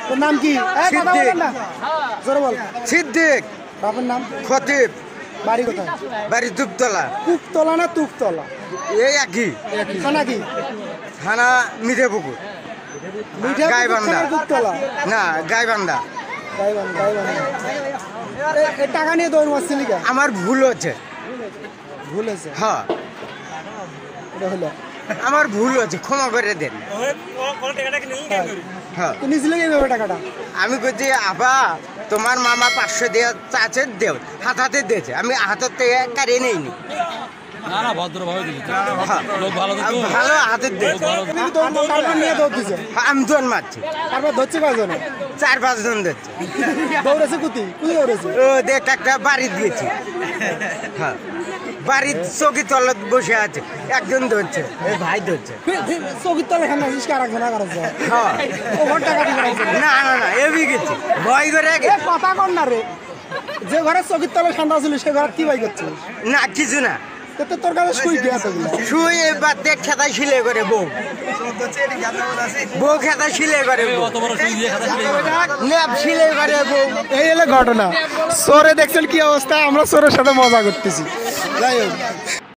তোর নাম কি? জোরে বল। সিদ্দিক। বাবার নাম? খতিব। বাড়ি কোথায়? বাড়ি দুপতলা। কুপতলা না তুপতলা? এই একই। থানা কি? থানা মিঠাপুকুর। গাইবান্ধা। কুপতলা না গাইবান্ধা। টাকা নিয়ে দৌড় মারছিলি কেন? আমার ভুল হচ্ছে। ভুল হয়েছে? হ্যাঁ এটা হলো আমার ভুল হচ্ছে, ক্ষমা করে দেন। হ্যাঁ তুই নিয়েছিলে এইভাবে টাকাটা? আমি বলছি আপা তোমার মামা 500 দিয়ে চাচ্ছে দেও, হাতে দিয়েছে, আমি হাতের থেকে কারিয়ে নেইনি। না ভদ্রভাবে দিয়েছে, লোক ভালো দিত, ভালো হাতের দিয়েছে। তারপর নিয়ে দৌড় দিছে? আমি দৌড় মারছি। তারপর ধরছে কয়জনে? 4-5 জন ধরছে। দৌড়েছে কুতি দৌড়েছে? ও দেখ একটা বাড়ি দিয়েছি। হ্যাঁ বাড়ির চৌকি তলা বসে আছে, একজন ধরছে, এই ভাই ধরছে। চৌকির তলে খান আসিস কার একজন আগার হ্যাঁ ওখান টাকা দিবে না না না এবি গেছি ভয় করে কথা কর না রে। যে ঘরে চৌকির তলে ঠান্ডা ছিল সে ঘরে কি ভাই করছিস? না কিছু না, তোর কাছে শুই গিয়া শুই এবার দেখ খেতায় শিলে করে বউ খেতায় শিলে করে অত বড় সুই দিয়ে খাতা ন্যাপ শিলে করে বউ। এই হলো ঘটনা। চোরে দেখছেন কি অবস্থা, আমরা চোরের সাথে মজা করতেছি। যাই হোক